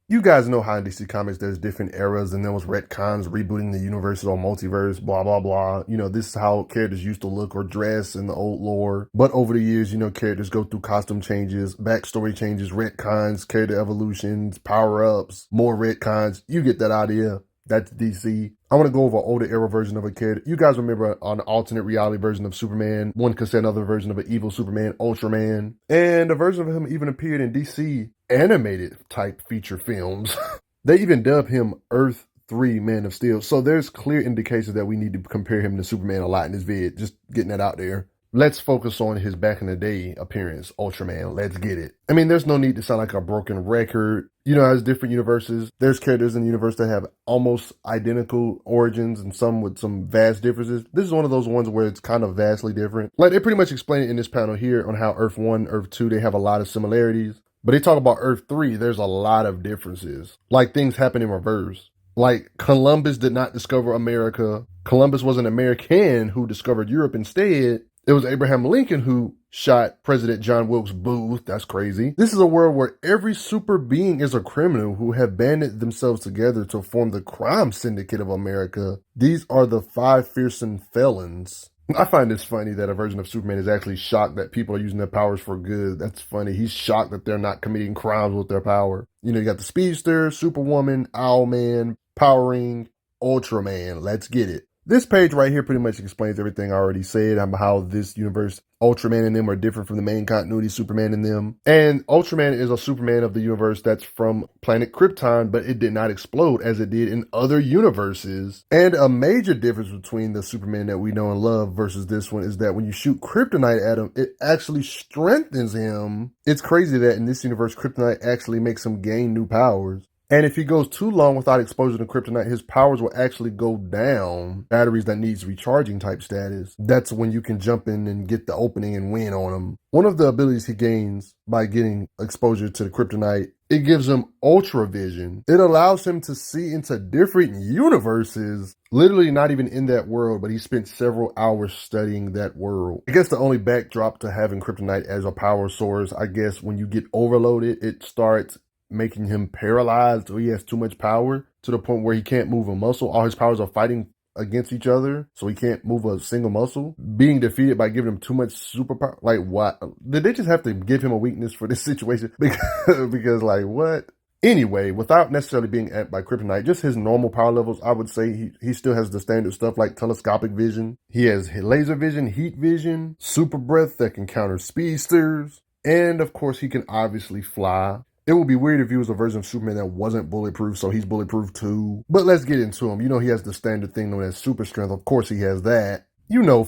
You guys know how in DC Comics there's different eras and there was retcons, rebooting the universe or multiverse, blah, blah, blah. This is how characters used to look or dress in the old lore. But over the years, characters go through costume changes, backstory changes, retcons, character evolutions, power-ups, more retcons. You get that idea. That's DC. I want to go over an older era version of a character. You guys remember an alternate reality version of Superman. One could say another version of an evil Superman, Ultraman. And a version of him even appeared in DC animated type feature films. They even dubbed him Earth 3 Man of Steel. So there's clear indications that we need to compare him to Superman a lot in this vid. Just getting that out there. Let's focus on his back in the day appearance, Ultraman. Let's get it. I mean, there's no need to sound like a broken record. As different universes, there's characters in the universe that have almost identical origins and some with some vast differences. This is one of those ones where it's kind of vastly different. Like, they pretty much explain it in this panel here on how Earth 1, Earth 2, they have a lot of similarities. But they talk about Earth 3, there's a lot of differences. Like, things happen in reverse. Like, Columbus did not discover America. Columbus was an American who discovered Europe instead. It was Abraham Lincoln who shot President John Wilkes Booth. That's crazy. This is a world where every super being is a criminal who have banded themselves together to form the crime syndicate of America. These are the five fearsome felons. I find this funny that a version of Superman is actually shocked that people are using their powers for good. That's funny. He's shocked that they're not committing crimes with their power. You got the Speedster, Superwoman, Owlman, Power Ring, Ultraman. Let's get it. This page right here pretty much explains everything I already said about how this universe, Ultraman and them are different from the main continuity, Superman and them. And Ultraman is a Superman of the universe that's from planet Krypton, but it did not explode as it did in other universes. And a major difference between the Superman that we know and love versus this one is that when you shoot Kryptonite at him, it actually strengthens him. It's crazy that in this universe, Kryptonite actually makes him gain new powers. And if he goes too long without exposure to Kryptonite, his powers will actually go down. Batteries that needs recharging type status. That's when you can jump in and get the opening and win on him. One of the abilities he gains by getting exposure to the Kryptonite, it gives him ultra vision. It allows him to see into different universes. Literally not even in that world, but he spent several hours studying that world. I guess the only backdrop to having Kryptonite as a power source, I guess when you get overloaded, it starts making him paralyzed, or he has too much power to the point where he can't move a muscle. All his powers are fighting against each other, so he can't move a single muscle. Being defeated by giving him too much superpower. Like, what? Did they just have to give him a weakness for this situation? Because like, what? Anyway, without necessarily being at by Kryptonite, just his normal power levels, I would say he still has the standard stuff like telescopic vision. He has laser vision, heat vision, super breath that can counter speedsters, and of course he can obviously fly. It would be weird if he was a version of Superman that wasn't bulletproof, so he's bulletproof too. But let's get into him. He has the standard thing known as super strength. Of course he has that.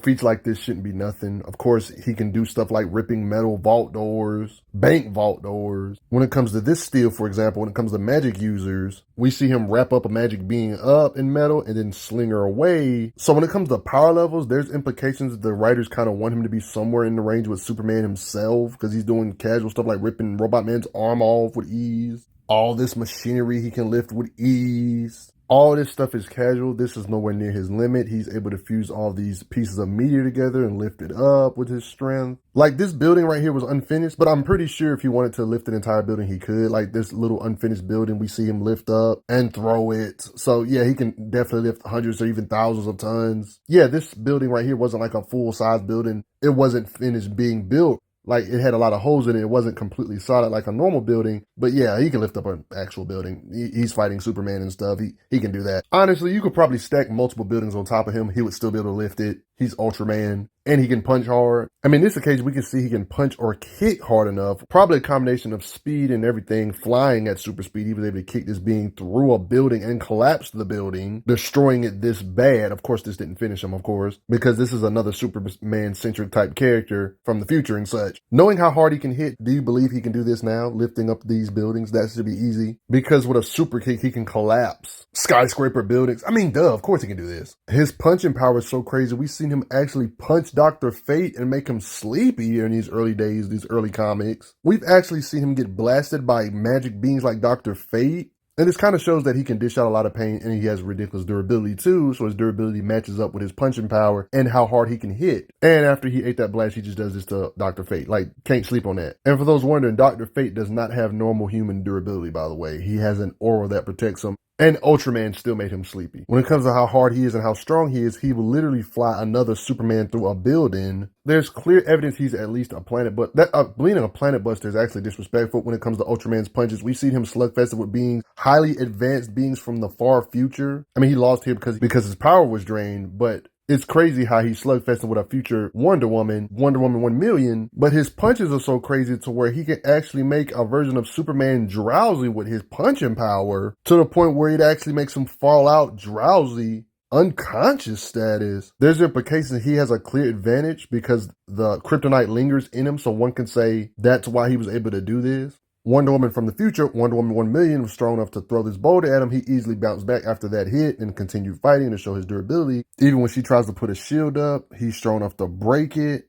Feats like this shouldn't be nothing. Of course, he can do stuff like ripping metal vault doors, bank vault doors. When it comes to this steel, for example, when it comes to magic users, we see him wrap up a magic being up in metal and then sling her away. So when it comes to power levels, there's implications that the writers kind of want him to be somewhere in the range with Superman himself, because he's doing casual stuff like ripping Robot Man's arm off with ease. All this machinery he can lift with ease. All this stuff is casual. This is nowhere near his limit. He's able to fuse all these pieces of meteor together and lift it up with his strength. Like, this building right here was unfinished, but I'm pretty sure if he wanted to lift an entire building, he could. Like, this little unfinished building, we see him lift up and throw it. So, yeah, he can definitely lift hundreds or even thousands of tons. Yeah, this building right here wasn't like a full-size building. It wasn't finished being built. Like, it had a lot of holes in it. It wasn't completely solid like a normal building. But yeah, he can lift up an actual building. He's fighting Superman and stuff. He can do that. Honestly, you could probably stack multiple buildings on top of him. He would still be able to lift it. He's Ultraman. And he can punch hard. I mean, this occasion, we can see he can punch or kick hard enough. Probably a combination of speed and everything. Flying at super speed, he was able to kick this being through a building and collapse the building, destroying it this bad. Of course, this didn't finish him, of course, because this is another Superman-centric type character from the future and such. Knowing how hard he can hit, do you believe he can do this now? Lifting up these buildings? That should be easy. Because with a super kick, he can collapse skyscraper buildings. I mean, duh, of course he can do this. His punching power is so crazy. We've seen him actually punch Dr. Fate and make him sleepy in these early days, these early comics. We've actually seen him get blasted by magic beings like Dr. Fate. And this kind of shows that he can dish out a lot of pain and he has ridiculous durability too. So his durability matches up with his punching power and how hard he can hit. And after he ate that blast, he just does this to Dr. Fate. Like, can't sleep on that. And for those wondering, Dr. Fate does not have normal human durability, by the way. He has an aura that protects him. And Ultraman still made him sleepy. When it comes to how hard he is and how strong he is, he will literally fly another Superman through a building. There's clear evidence he's at least a planet, but being a planet buster is actually disrespectful when it comes to Ultraman's punches. We've seen him slugfested with beings, highly advanced beings from the far future. I mean, he lost here because his power was drained, but it's crazy how he slugfested with a future Wonder Woman 1,000,000, but his punches are so crazy to where he can actually make a version of Superman drowsy with his punching power to the point where it actually makes him fall out drowsy, unconscious status. There's implications he has a clear advantage because the Kryptonite lingers in him, so one can say that's why he was able to do this. Wonder Woman from the future, Wonder Woman 1,000,000, was strong enough to throw this boulder at him. He easily bounced back after that hit and continued fighting to show his durability. Even when she tries to put a shield up, he's strong enough to break it.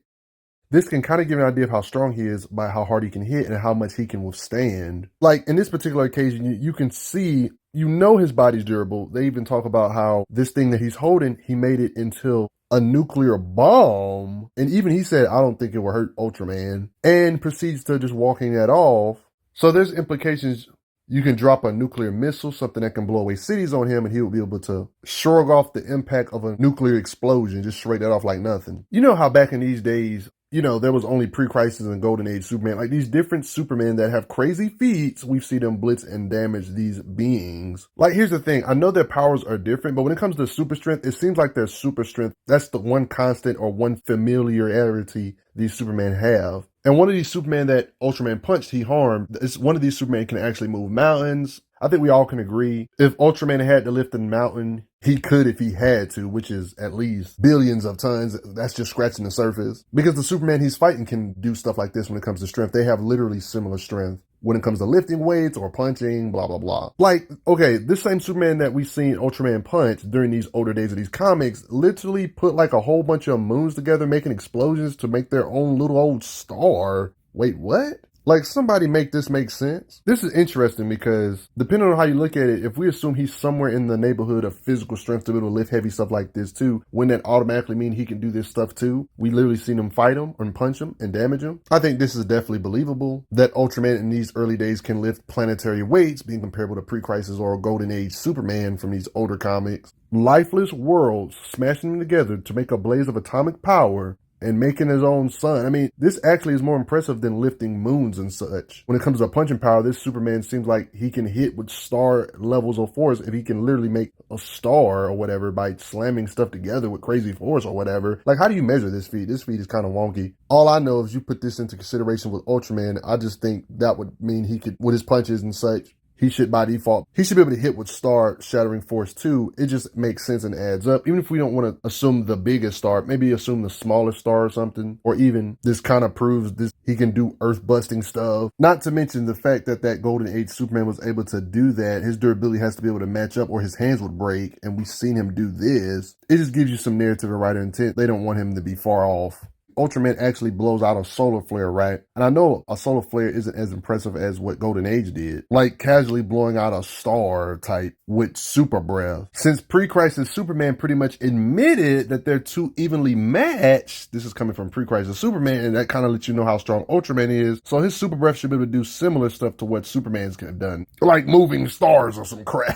This can kind of give an idea of how strong he is by how hard he can hit and how much he can withstand. Like, in this particular occasion, you can see, his body's durable. They even talk about how this thing that he's holding, he made it into a nuclear bomb. And even he said, I don't think it will hurt Ultraman. And proceeds to just walking that off. So there's implications. You can drop a nuclear missile, something that can blow away cities on him, and he will be able to shrug off the impact of a nuclear explosion, just shrug that off like nothing. You know how back in these days, there was only pre-Crisis and Golden Age Superman. Like these different Supermen that have crazy feats, we've seen them blitz and damage these beings. Like, here's the thing. I know their powers are different, but when it comes to super strength, it seems like their super strength, that's the one constant or one familiarity these Supermen have. And one of these Superman that Ultraman punched, he harmed. One of these Superman can actually move mountains. I think we all can agree. If Ultraman had to lift a mountain, he could if he had to, which is at least billions of tons. That's just scratching the surface. Because the Superman he's fighting can do stuff like this when it comes to strength. They have literally similar strength when it comes to lifting weights or punching, blah, blah, blah. Like, okay, this same Superman that we've seen Ultraman punch during these older days of these comics literally put like a whole bunch of moons together, making explosions to make their own little old star. Wait, what? Like, somebody make this make sense. This is interesting because depending on how you look at it, if we assume he's somewhere in the neighborhood of physical strength to be able to lift heavy stuff like this too, wouldn't that automatically mean he can do this stuff too? We literally seen him fight him and punch him and damage him. I think this is definitely believable that Ultraman in these early days can lift planetary weights, being comparable to pre-Crisis or Golden Age Superman from these older comics. Lifeless worlds, smashing them together to make a blaze of atomic power and making his own sun. I mean, this actually is more impressive than lifting moons and such. When it comes to punching power, this Superman seems like he can hit with star levels of force if he can literally make a star or whatever by slamming stuff together with crazy force or whatever. Like, how do you measure this feat? This feat is kind of wonky. All I know is you put this into consideration with Ultraman, I just think that would mean he could, with his punches and such, he should, by default, he should be able to hit with star shattering force too. It just makes sense and adds up. Even if we don't want to assume the biggest star, maybe assume the smallest star or something. Or even this kind of proves this he can do earth busting stuff. Not to mention the fact that that Golden Age Superman was able to do that. His durability has to be able to match up or his hands would break. And we've seen him do this. It just gives you some narrative and writer intent. They don't want him to be far off. Ultraman actually blows out a solar flare, right? And I know a solar flare isn't as impressive as what Golden Age did. Like casually blowing out a star type with super breath. Since pre-Crisis Superman pretty much admitted that they're too evenly matched, this is coming from pre-Crisis Superman, and that kind of lets you know how strong Ultraman is. So his super breath should be able to do similar stuff to what Superman's done. Like moving stars or some crap.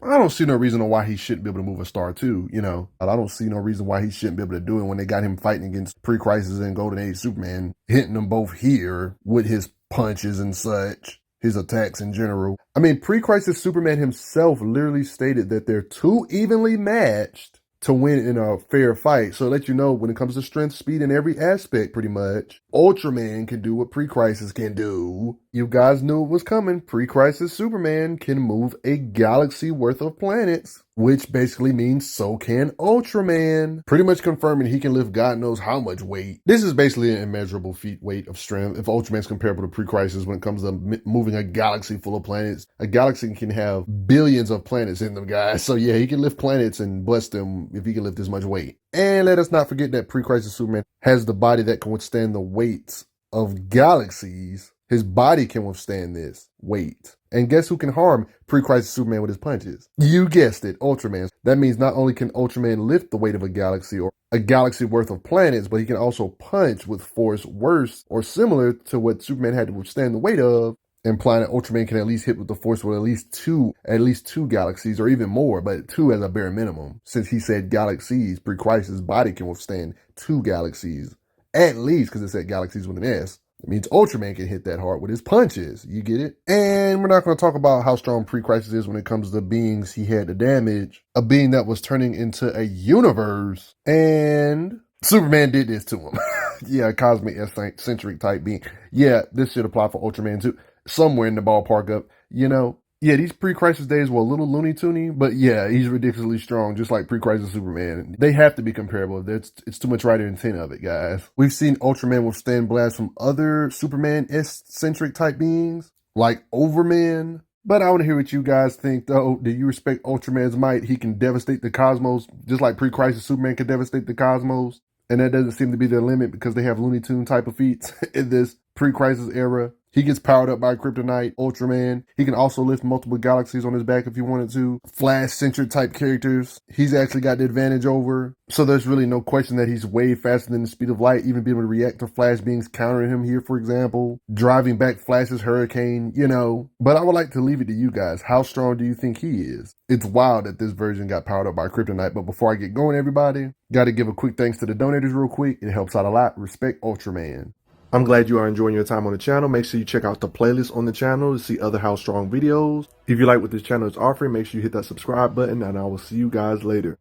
I don't see no reason why he shouldn't be able to move a star too, I don't see no reason why he shouldn't be able to do it when they got him fighting against pre-Crisis and Golden Age Superman, hitting them both here with his punches and such, his attacks in general. I mean, pre-Crisis Superman himself literally stated that they're too evenly matched to win in a fair fight. So let you know when it comes to strength, speed, and every aspect, pretty much, Ultraman can do what pre-Crisis can do. You guys knew it was coming. Pre-Crisis Superman can move a galaxy worth of planets, which basically means so can Ultraman. Pretty much confirming he can lift God knows how much weight. This is basically an immeasurable weight of strength. If Ultraman's comparable to pre-Crisis when it comes to moving a galaxy full of planets, a galaxy can have billions of planets in them, guys. So yeah, he can lift planets and bust them if he can lift this much weight. And let us not forget that pre-Crisis Superman has the body that can withstand the weights of galaxies. His body can withstand this weight. And guess who can harm pre-crisis Superman with his punches? You guessed it, Ultraman. That means not only can Ultraman lift the weight of a galaxy or a galaxy worth of planets, but he can also punch with force worse or similar to what Superman had to withstand the weight of, implying that Ultraman can at least hit with the force with at least two galaxies, or even more, but two as a bare minimum. Since he said galaxies, pre-crisis body can withstand 2 galaxies. At least, because it said galaxies with an S. It means Ultraman can hit that hard with his punches. You get it? And we're not going to talk about how strong pre-crisis is when it comes to beings he had to damage. A being that was turning into a universe. And Superman did this to him. Yeah, cosmic eccentric type being. Yeah, this should apply for Ultraman too. Somewhere in the ballpark up, you know. Yeah, these pre-crisis days were a little Looney Toony, but yeah, he's ridiculously strong, just like pre-crisis Superman. They have to be comparable. It's too much writer intent of it, guys. We've seen Ultraman withstand blasts from other Superman-eccentric type beings, like Overman. But I want to hear what you guys think, though. Do you respect Ultraman's might? He can devastate the cosmos, just like pre-crisis Superman can devastate the cosmos. And that doesn't seem to be their limit because they have Looney Tune type of feats in this pre-crisis era. He gets powered up by Kryptonite, Ultraman. He can also lift multiple galaxies on his back if he wanted to. Flash-centric type characters, he's actually got the advantage over. So there's really no question that he's way faster than the speed of light, even being able to react to Flash beings countering him here, for example. Driving back Flash's hurricane, you know. But I would like to leave it to you guys. How strong do you think he is? It's wild that this version got powered up by Kryptonite, but before I get going, everybody, gotta give a quick thanks to the donators real quick. It helps out a lot. Respect Ultraman. I'm glad you are enjoying your time on the channel. Make sure you check out the playlist on the channel to see other How Strong videos. If you like what this channel is offering, make sure you hit that subscribe button, and I will see you guys later.